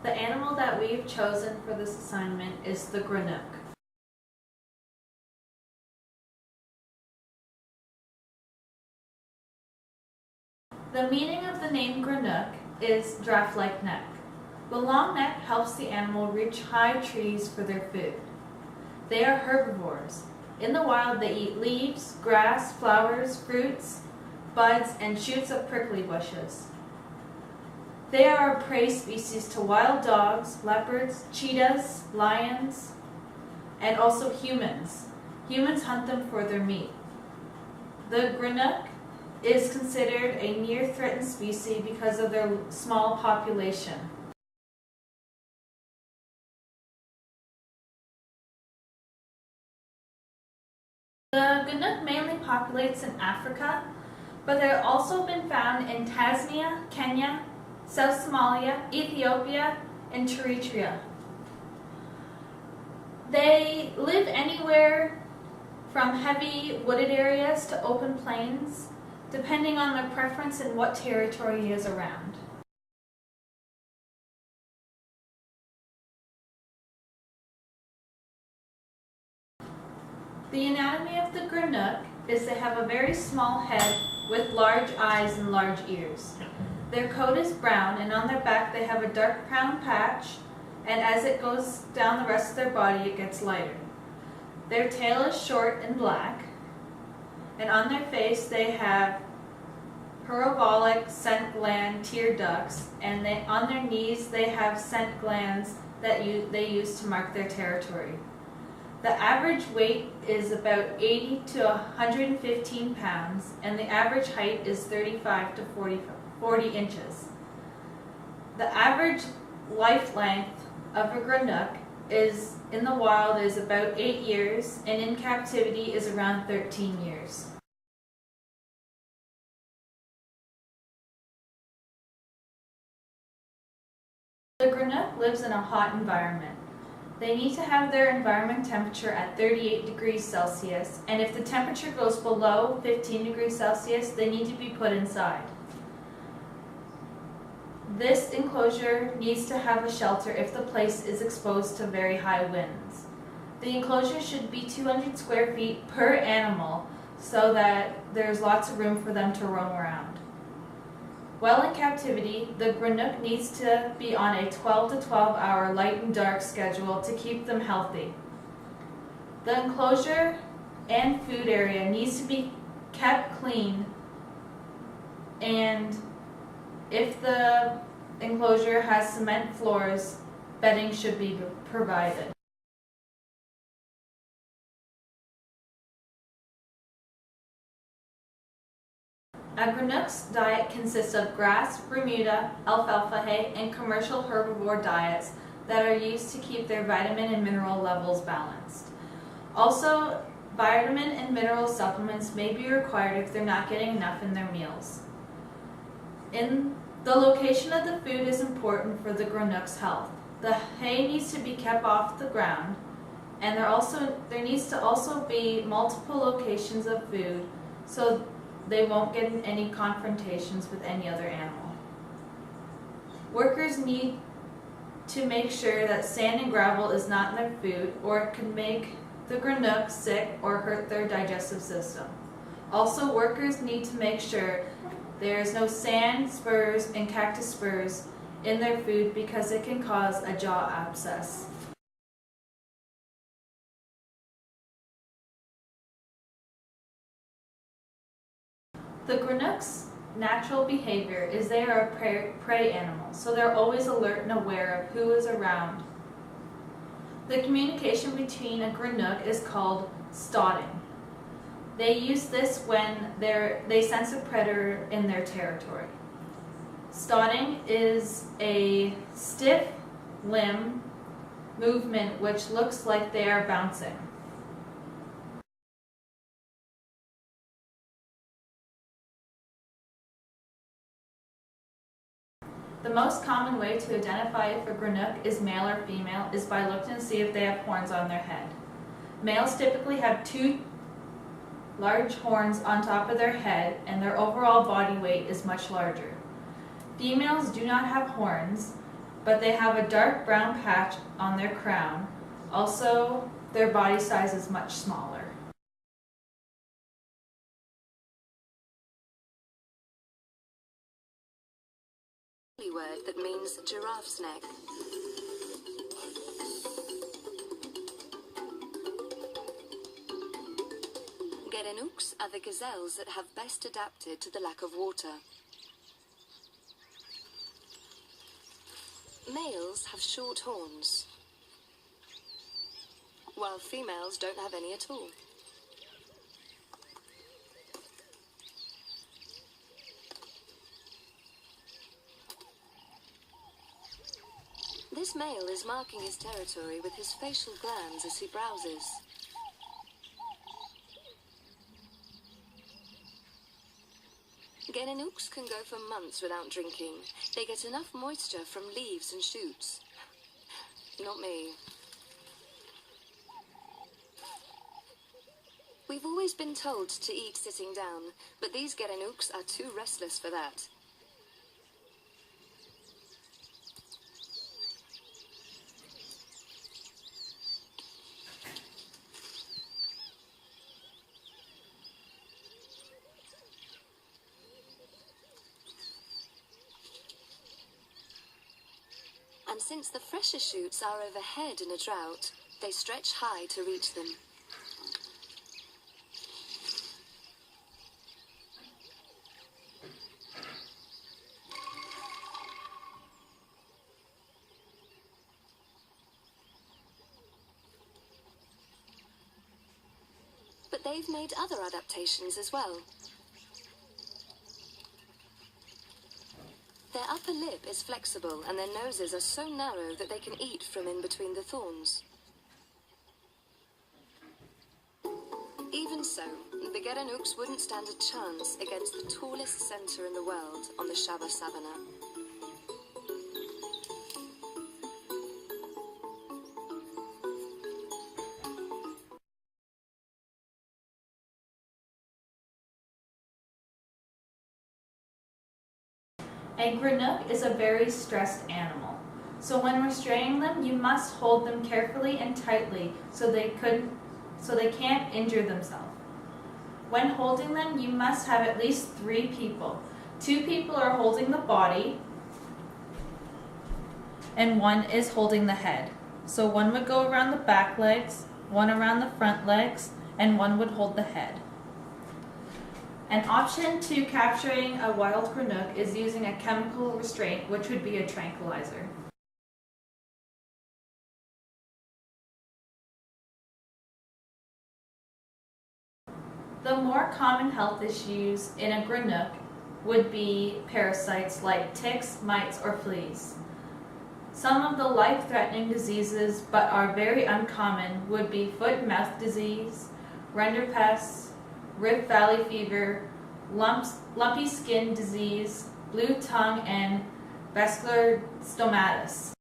The animal that we've chosen for this assignment is the Gerenuk. The meaning of the name Gerenuk is giraffe-like neck. The long neck helps the animal reach high trees for their food. They are herbivores. In the wild, they eat leaves, grass, flowers, fruits, buds, and shoots of prickly bushes. They are a prey species to wild dogs, leopards, cheetahs, lions, and also humans. Humans hunt them for their meat. The Gerenuk is considered a near-threatened species because of their small population. The Gerenuk mainly populates in Africa, but they have also been found in Tanzania, Kenya, South Somalia, Ethiopia, and Eritrea. They live anywhere from heavy wooded areas to open plains, depending on their preference and what territory is around. The anatomy of the Gerenuk is they have a very small head with large eyes and large ears. Their coat is brown, and on their back they have a dark brown patch, and as it goes down the rest of their body it gets lighter. Their tail is short and black, and on their face they have parabolic scent gland tear ducts, and on their knees they have scent glands that they use to mark their territory. The average weight is about 80 to 115 pounds, and the average height is 35 to 40 inches. The average life length of a Gerenuk in the wild is about 8 years, and in captivity is around 13 years. The Gerenuk lives in a hot environment. They need to have their environment temperature at 38 degrees Celsius, and if the temperature goes below 15 degrees Celsius, they need to be put inside. This enclosure needs to have a shelter if the place is exposed to very high winds. The enclosure should be 200 square feet per animal so that there's lots of room for them to roam around. While in captivity, the Gerenuk needs to be on a 12 to 12 hour light and dark schedule to keep them healthy. The enclosure and food area needs to be kept clean, and if the enclosure has cement floors, bedding should be provided. A Gerenuk's diet consists of grass, Bermuda, alfalfa hay, and commercial herbivore diets that are used to keep their vitamin and mineral levels balanced. Also, vitamin and mineral supplements may be required if they're not getting enough in their meals. The location of the food is important for the Gerenuk's health. The hay needs to be kept off the ground, and there needs to also be multiple locations of food so they won't get in any confrontations with any other animal. Workers need to make sure that sand and gravel is not in their food, or it can make the Gerenuk sick or hurt their digestive system. Also, workers need to make sure there is no sand, spurs, and cactus spurs in their food because it can cause a jaw abscess. The Gerenuk's natural behavior is they are a prey animal, so they're always alert and aware of who is around. The communication between a Gerenuk is called stotting. They use this when they sense a predator in their territory. Stotting is a stiff limb movement which looks like they are bouncing. The most common way to identify if a Gerenuk is male or female is by looking to see if they have horns on their head. Males typically have 2 large horns on top of their head, and their overall body weight is much larger. Females do not have horns, but they have a dark brown patch on their crown. Also, their body size is much smaller. Word that means giraffe's neck. Gerenuks are the gazelles that have best adapted to the lack of water. Males have short horns, while females don't have any at all. This male is marking his territory with his facial glands as he browses. Gerenuks can go for months without drinking. They get enough moisture from leaves and shoots. Not me. We've always been told to eat sitting down, but these Gerenuks are too restless for that. And since the fresher shoots are overhead in a drought, they stretch high to reach them. But they've made other adaptations as well. Their upper lip is flexible and their noses are so narrow that they can eat from in between the thorns. Even so, the Gerenuks wouldn't stand a chance against the tallest centaur in the world on the Shaba Savannah. A Gerenuk is a very stressed animal. So when restraining them, you must hold them carefully and tightly so they can't injure themselves. When holding them, you must have at least 3 people. 2 people are holding the body and 1 is holding the head. So 1 would go around the back legs, 1 around the front legs, and 1 would hold the head. An option to capturing a wild Gerenuk is using a chemical restraint, which would be a tranquilizer. The more common health issues in a Gerenuk would be parasites like ticks, mites, or fleas. Some of the life-threatening diseases, but are very uncommon, would be foot and mouth disease, rinderpest, Rift Valley fever, lumpy skin disease, blue tongue, and vascular stomatis.